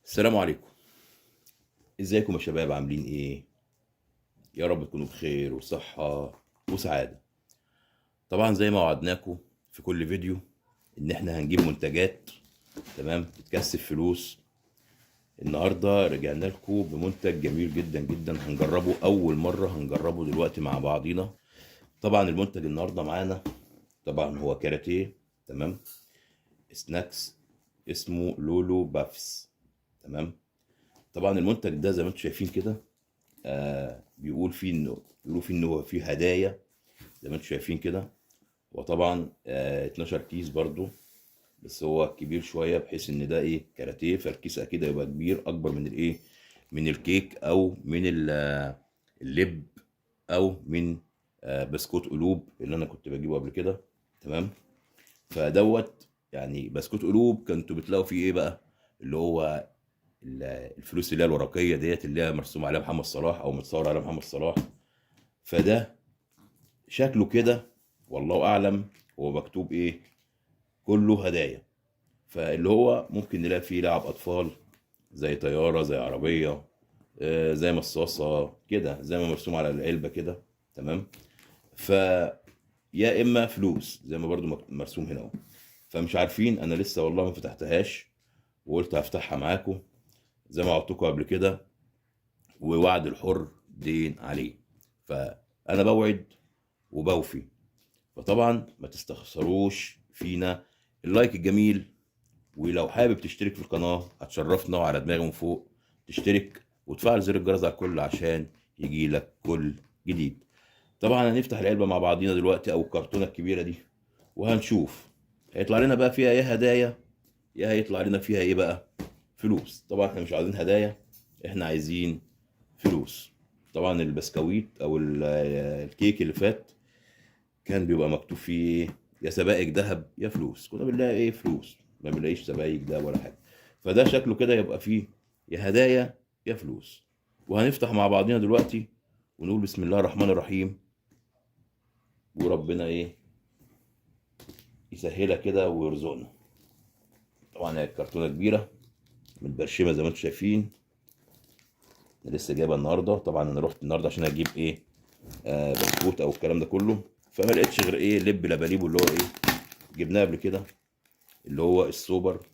السلام عليكم. ازيكم يا شباب؟ عاملين ايه؟ يا رب تكونوا بخير وصحة وسعادة. طبعا زي ما وعدناكم في كل فيديو ان احنا هنجيب منتجات تمام بتكسب فلوس. النهاردة رجعنا لكم بمنتج جميل جدا جدا هنجربه اول مرة، هنجربه دلوقتي مع بعضينا. طبعا المنتج النهاردة معانا طبعا هو كاراتيه تمام، سناكس، اسمه لولو بافس تمام. طبعا المنتج ده زي ما انتم شايفين كده، بيقول فيه انه بيقولوا فيه انه هو فيه هدايا زي ما انتم شايفين كده. وطبعا 12 كيس برضو، بس هو كبير شويه بحيث ان ده ايه كاراتيه، فالكيس اكيد هيبقى كبير اكبر من الايه، من الكيك او من اللب او من بسكوت قلوب اللي انا كنت بجيبه قبل كده تمام. فدوت يعني بسكوت قلوب كنتوا بتلاقوا فيه ايه بقى، اللي هو الفلوس اللي هي الورقيه ديت اللي هي مرسوم عليها محمد صلاح او متصور عليها محمد صلاح. فده شكله كده والله اعلم هو مكتوب ايه، كله هدايا. فاللي هو ممكن نلاقي فيه لعب اطفال زي طياره زي عربيه، زي مصاصه كده زي ما مرسوم على العلبه كده تمام. ف يا اما فلوس زي ما برضو مرسوم هنا اهو. فمش عارفين، انا لسه والله ما فتحتهاش وقلت هفتحها معاكم زي ما قلت لكم قبل كده، ووعد الحر دين عليه. فانا بوعد وبوفي. فطبعا ما تستخسروش فينا اللايك الجميل، ولو حابب تشترك في القناة هتشرفنا، وعلى دماغي من فوق تشترك وتفعل زر الجرس على الكل عشان يجي لك كل جديد. طبعا هنفتح العلبة مع بعضينا دلوقتي او الكرتونة الكبيرة دي، وهنشوف هيطلع لنا بقى فيها ايه هدايا، يا هيطلع لنا فيها ايه بقى فلوس. طبعا احنا مش عايزين هدايا، احنا عايزين فلوس. طبعا البسكويت او الكيك اللي فات كان بيبقى مكتوب فيه ايه، يا سبائك ذهب يا فلوس، كنا بنلاقي ايه فلوس، ما بنلاقيش سبائك ده ولا حاجه. فده شكله كده يبقى فيه يا هدايا يا فلوس. وهنفتح مع بعضنا دلوقتي ونقول بسم الله الرحمن الرحيم، وربنا ايه يسهلها كده ويرزقنا. طبعا هي الكرتونه كبيره متبرشمه زي ما انتم شايفين، انا لسه جايبها النهارده. طبعا انا رحت النهارده عشان اجيب ايه، بسكوت او الكلام ده كله، فما لقيتش غير ايه لب لباليبو اللي هو ايه جبناه قبل كده، اللي هو السوبر.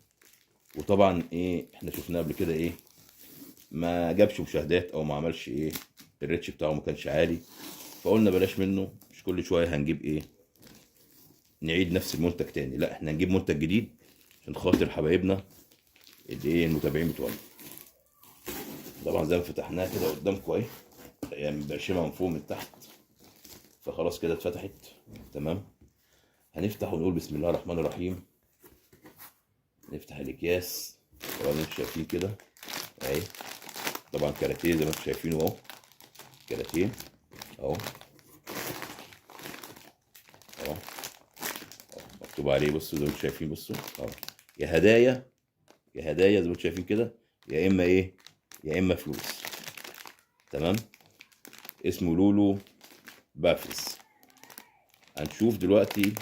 وطبعا ايه احنا شفناه قبل كده ايه ما جابش مشاهدات او ما عملش ايه، الريتش بتاعه ما كانش عالي. فقلنا بلاش منه، مش كل شويه هنجيب ايه نعيد نفس المنتج تاني، لا احنا هنجيب منتج جديد عشان خاطر حبايبنا اللي ايه المتابعين بتوعنا. طبعا زي ما فتحناها كده قدامكم اهي، يعني مبرشمه من فوق من تحت، فخلاص كده اتفتحت تمام. هنفتح ونقول بسم الله الرحمن الرحيم، نفتح الاكياس. طبعا انتم شايفين كده اهي، طبعا كاراتيه زي ما انتم شايفينه اهو، كاراتيه اهو اهو مكتوب عليه، بصوا زي ما انتم شايفين، بصوا اهو، يا هدايا يا هدايا زي ما انتم شايفين كده، يا اما ايه يا اما فلوس تمام. اسمه لولو بافس. هنشوف دلوقتي،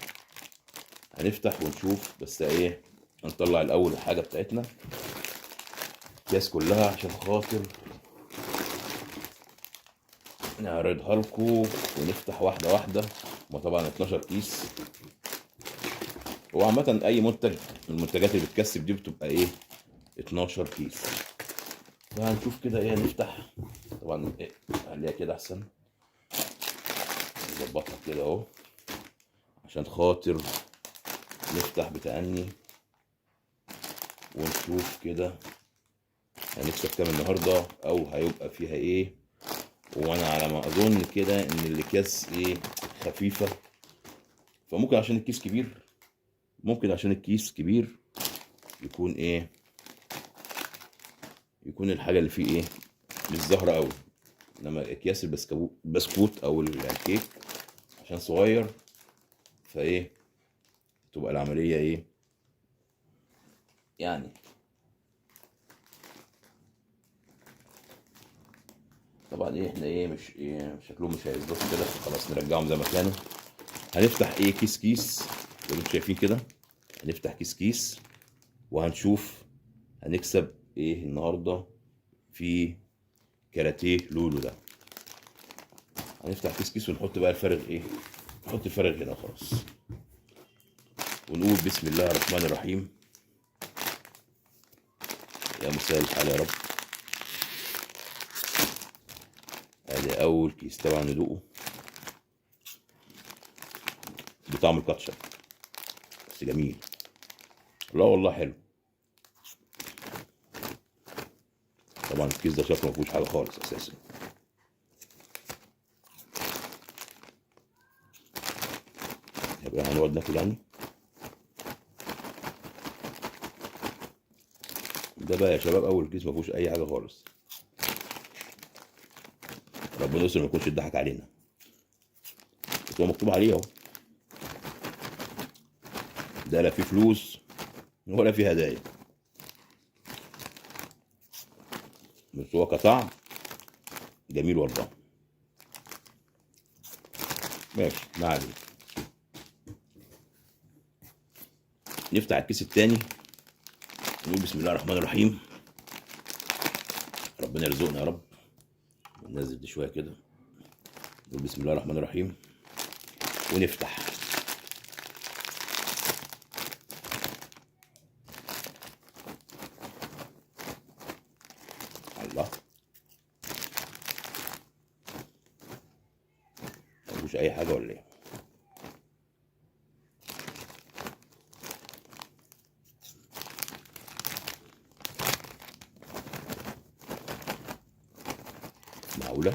هنفتح ونشوف، بس ايه هنطلع الاول الحاجه بتاعتنا الكيس كلها عشان خاطر نعرضها لكم ونفتح واحده واحده. هما طبعا 12 كيس. هو عامة أي منتج من المنتجات اللي بتكسب دي بتبقى إيه 12 كيس. فهنشوف كده إيه نفتح. طبعا إيه خليها كده أحسن، نظبطها كده أهو عشان خاطر نفتح بتأني ونشوف كده هنكسب كام النهاردة أو هيبقى فيها إيه. وأنا على ما أظن كده إن الأكياس إيه خفيفة، فممكن عشان الكيس كبير، ممكن عشان الكيس كبير يكون إيه، يكون الحاجة اللي فيه إيه مش ظاهرة أوي. انما اكياس البسكوت او الكيك عشان صغير، فايه تبقى العمليه ايه يعني. طبعا ايه احنا ايه مش ايه شكلهم مش هيظبطوا كده، خلاص نرجعهم زي ما كانوا. هنفتح ايه كيس كيس زي ما انتم شايفين كده، هنفتح كيس كيس وهنشوف هنكسب ايه النهارده في كاراتيه لولو ده. هنفتح كيس كيس ونحط بقى الفارغ ايه، نحط الفارغ هنا خلاص، ونقول بسم الله الرحمن الرحيم. يا مساء الحال يا رب. ادي اول كيس، طبعا ندوقه بطعم الكاتشب، بس جميل. لا والله حلو. طبعا الكيس ده شكله مفيهوش حاجه خالص اساسا. يبقى هنقعد ناكل يعني. ده بقى يا شباب اول كيس مفيهوش اي حاجه خالص. ربنا يستر ما يكونش اتضحك علينا، بس هو مكتوب عليه اهو. ده لا فيه فلوس ولا فيه هدايا، بس هو كطعم جميل والله. ماشي ما علينا. نفتح الكيس التاني نقول بسم الله الرحمن الرحيم. ربنا يرزقنا يا رب. ننزل دي شويه كده، نقول بسم الله الرحمن الرحيم ونفتح. الله، مفيش اي حاجه ولا ايه؟ معقوله؟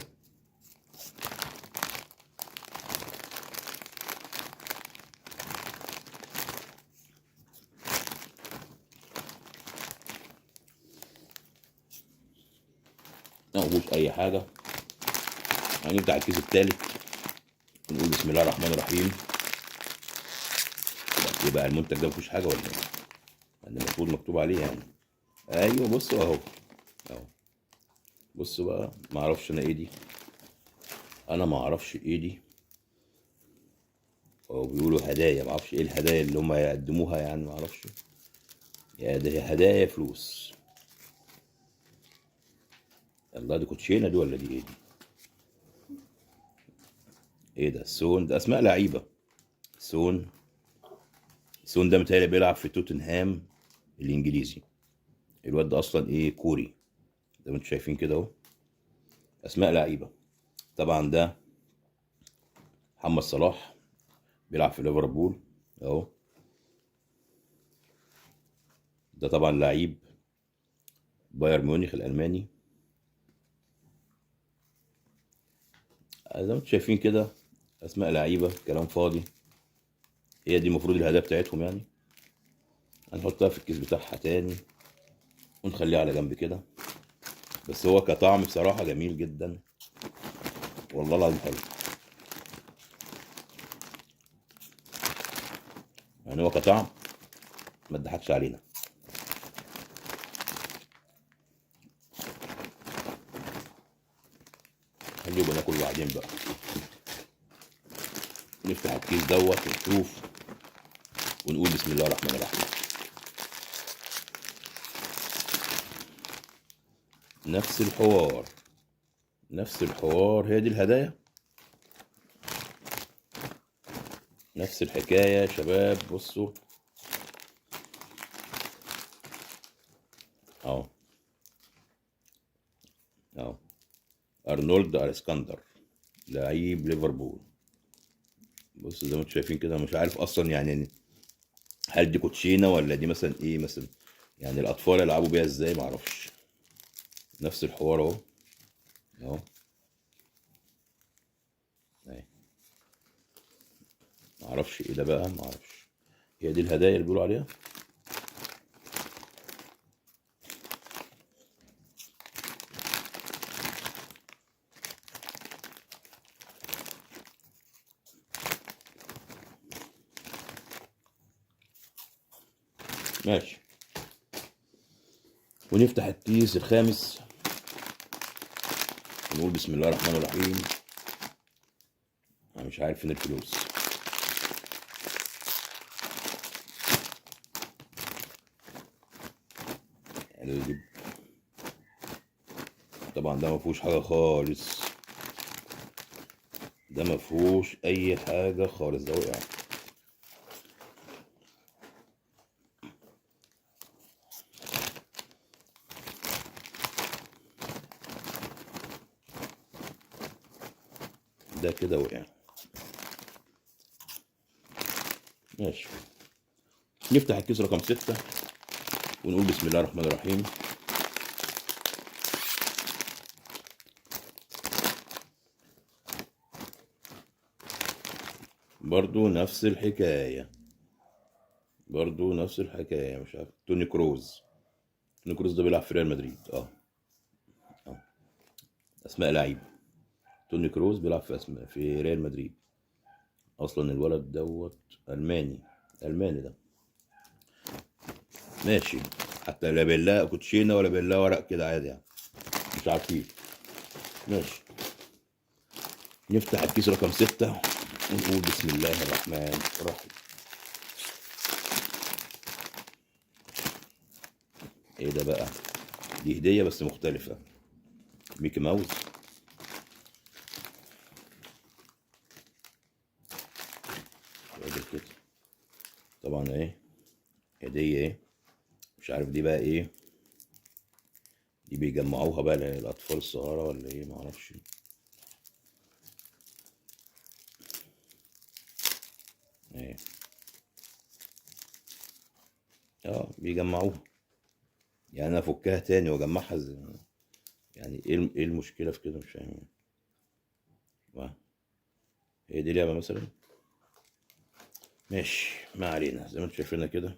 مفيش اي حاجه. هنفتح الكيس التالت ونقول بسم الله الرحمن الرحيم. يبقى المنتج ده مفيهوش حاجه ولا ايه؟ يعني المفروض مكتوب عليه يعني. ايوه بصوا اهو، اهو بصوا بقى. ما اعرفش انا ايه دي، انا ما اعرفش ايه دي. هو بيقولوا هدايا، ما اعرفش ايه الهدايا اللي هم يقدموها يعني، ما اعرفش. يا ده هدايا فلوس. الله، دي كوتشينه دي ولا دي ايه دي؟ ايه ده؟ سون ده اسماء لعيبه. سون، سون ده متهيألي بيلعب في توتنهام الانجليزي. الواد ده اصلا ايه، كوري. زي ما انتم شايفين كده اهو، اسماء لعيبه. طبعا ده محمد صلاح بيلعب في ليفربول اهو. ده طبعا لعيب بايرن ميونخ الالماني. زي ما انتم شايفين كده، اسماء لعيبه كلام فاضي. هي دي المفروض الهدايا بتاعتهم يعني. هنحطها في الكيس بتاعها تاني ونخليها على جنب كده. بس هو كطعم بصراحه جميل جدا والله العظيم، حلو يعني. هو كطعم ما تضحكش علينا. خليه يبقى ناكل بعدين بقى. نفتح الكيس دوت ونشوف ونقول بسم الله الرحمن الرحيم. نفس الحوار، نفس الحوار. هي دي الهدايا، نفس الحكاية يا شباب. بصوا اهو، اهو ارنولد الاسكندر لعيب ليفربول. بصوا زي ما انتم شايفين كده. مش عارف اصلا يعني هل دي كوتشينه ولا دي مثلا ايه مثلا، يعني الاطفال يلعبوا بيها ازاي معرفش. نفس الحوار اهو، اهو اهي. معرفش ايه ده بقى، معرفش. هي دي الهدايا اللي بيقولوا عليها. ماشي. ونفتح الكيس الخامس ونقول بسم الله الرحمن الرحيم. انا مش عارف فين الفلوس. يعني طبعا ده مفهوش حاجة خالص، ده مفهوش اي حاجة خالص، ده وقع. ده كده وقع. ماشي، نفتح الكيس رقم 6 ونقول بسم الله الرحمن الرحيم. برضو نفس الحكاية، برضو نفس الحكاية. مش عارف، توني كروز. توني كروز ده بيلعب في ريال مدريد. اسماء لعيب. توني كروز بيلعب في ريال مدريد. اصلا الولد دوت الماني، الماني ده. ماشي، حتى لا بالله كوتشينه ولا بالله ورق كده عادي يعني، مش عارفين. ماشي، نفتح الكيس رقم 6 ونقول بسم الله الرحمن الرحيم. ايه ده بقى؟ دي هدية بس مختلفة، ميكي ماوس. كده طبعا ايه، هدية ايه، مش عارف دي بقى ايه، دي بيجمعوها بقى للأطفال الصغيرة ولا ايه، معرفش. ايه، بيجمعوها. يعني انا افكها تاني واجمعها يعني ايه المشكلة في كده؟ مش فاهم يعني. هي دي لعبة مثلا؟ ماشي، ما علينا. زي ما انتم شايفينها كده،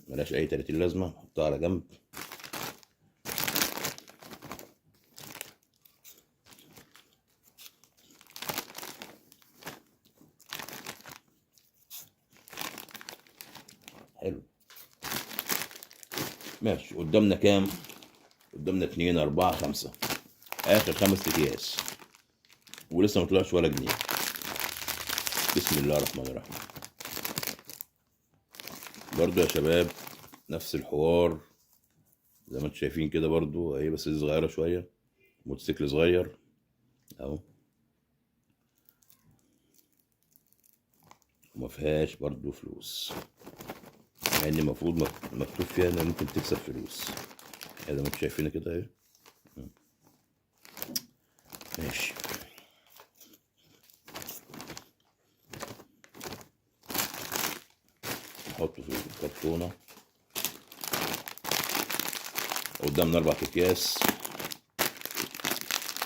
ملهاش اي 30 لازمة، نحطها على جنب. حلو. ماشي، قدامنا كام؟ قدامنا 2 4 5، اخر 5 اكياس ولسه ما طلعش ولا جنيه. بسم الله الرحمن الرحيم. برضو يا شباب نفس الحوار زي ما انتم شايفين كده، برضو اهي، بس دي صغيرة شوية، موتوسيكل صغير اهو، وما فيهاش برضو فلوس، مع ان المفروض مكتوب فيها ان ممكن تكسب فلوس. زي ما انتم شايفين كده اهي. ماشي، نحطه في الكرتونة. قدامنا 4 اكياس،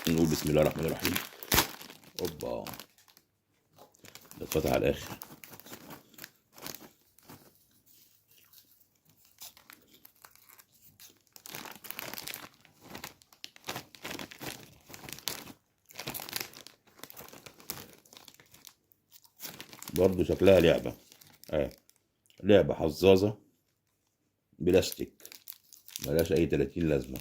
نقول بسم الله الرحمن الرحيم. اوبا، ده اتفتح على الاخر. برضو شكلها لعبة، لعبة حظاظة بلاستيك، ملهاش اي 30 لازمة.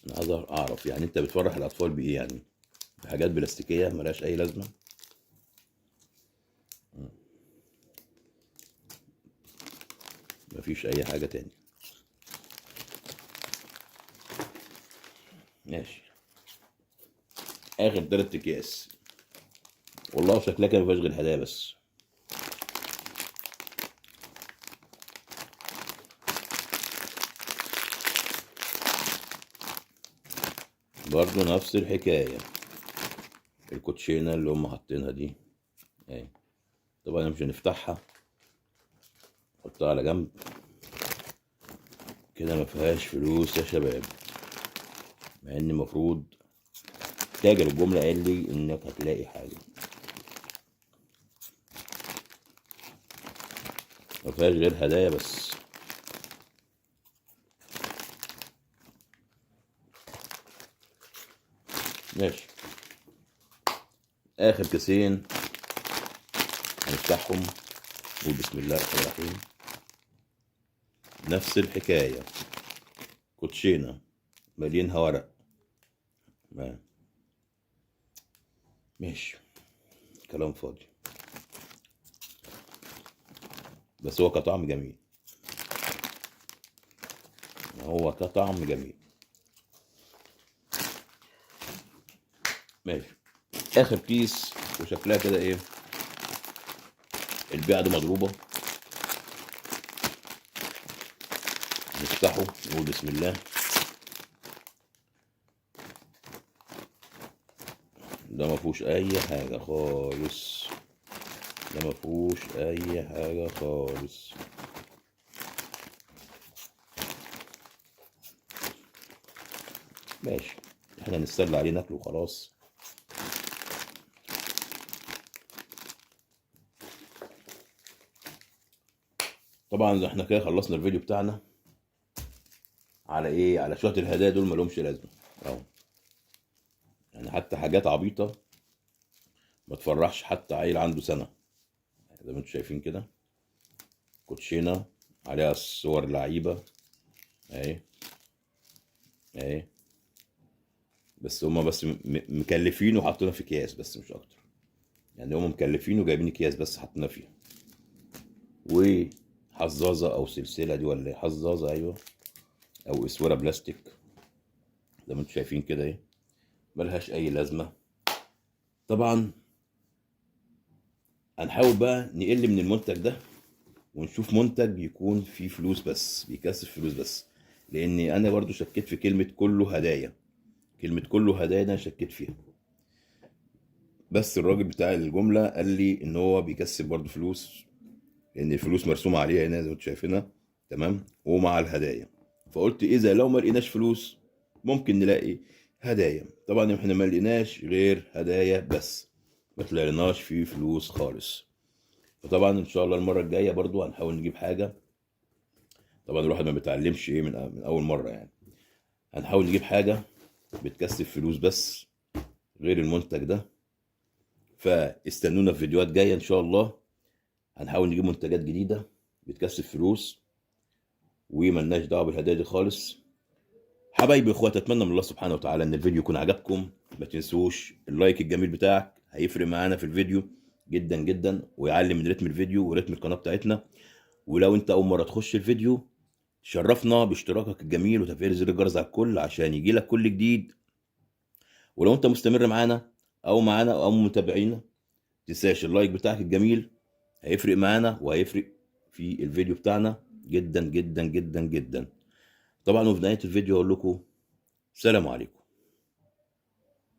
انا عايز اعرف يعني انت بتفرح الاطفال بايه يعني؟ بحاجات بلاستيكية ملهاش اي لازمة؟ مفيش اي حاجة تاني. ماشي، اخر 3 اكياس. والله شكلها كده مفيهاش غير هدايا بس. برضو نفس الحكاية، الكوتشينة اللي هم حاطينها دي اهي. طبعا مش هنفتحها، نحطها على جنب كده. ما فيهاش فلوس يا شباب، مع ان المفروض تاجر الجملة قال لي انك هتلاقي حاجة. ما فيهاش غير هدايا بس. ماشي، اخر كيسين هنفتحهم، نقول بسم الله الرحمن الرحيم. نفس الحكاية، كوتشينة مليانها ورق. ماشي، كلام فاضي، بس هو كطعم جميل. هو كطعم جميل. ماشي. اخر كيس وشكلها كده ايه، البيعة دي مضروبة. نفتحه نقول بسم الله. ده ما فيهوش اي حاجة خالص، ده ما فيهوش اي حاجة خالص. ماشي، احنا نستنى عليه ناكله وخلاص. طبعا احنا كده خلصنا الفيديو بتاعنا على ايه، على شوية الهدايا دول مالهمش لازمة اهو. يعني حتى حاجات عبيطة ما تفرحش حتى عيل عنده سنة. زي ما انتم شايفين كده، كوتشينة عليها صور لعيبة اهي اهي. بس هما بس مكلفين وحاطينها في اكياس بس مش اكتر. يعني هما مكلفين وجايبين اكياس بس حاطينها فيها. وحظاظة او سلسلة دي ولا ايه، حظاظة ايوه، او اسورة بلاستيك زي ما انتم شايفين كده اهي، ملهاش اي لازمة. طبعا هنحاول بقى نقل من المنتج ده ونشوف منتج يكون فيه فلوس بس، بيكسب فلوس بس. لاني انا برضو شكيت في كلمة كله هدايا. كلمة كله هدايا ده شكيت فيها، بس الراجل بتاع الجملة قال لي ان هو بيكسب برضو فلوس، لان الفلوس مرسومة عليها هنا زي ما انتم شايفينها تمام، ومع الهدايا. فقلت اذا لو ما لقيناش فلوس ممكن نلاقي هدايا. طبعا احنا ما لقيناش غير هدايا بس، ما طلعناش فيه فلوس خالص. فطبعا ان شاء الله المرة الجاية برضو هنحاول نجيب حاجة. طبعا الواحد ما بيتعلمش ايه من اول مرة يعني. هنحاول نجيب حاجة بتكسب فلوس بس غير المنتج ده. فاستنونا في فيديوهات جاية ان شاء الله. هنحاول نجيب منتجات جديدة بتكسب فلوس وملناش دعوة بالهدايا دي خالص. حبايبي اخواتي، اتمنى من الله سبحانه وتعالى ان الفيديو يكون عجبكم. ما تنسوش اللايك الجميل بتاعك، هيفرق معانا في الفيديو جدا جدا، ويعلي من رتم الفيديو ورتم القناة بتاعتنا. ولو انت اول مرة تخش الفيديو، شرفنا باشتراكك الجميل وتفعيل زر الجرس على الكل عشان يجيلك كل جديد. ولو انت مستمر معانا او متابعينا، تنساش اللايك بتاعك الجميل، هيفرق معانا وهيفرق في الفيديو بتاعنا جدا جدا جدا جدا. طبعا وفي نهاية الفيديو اقول لكم سلام عليكم.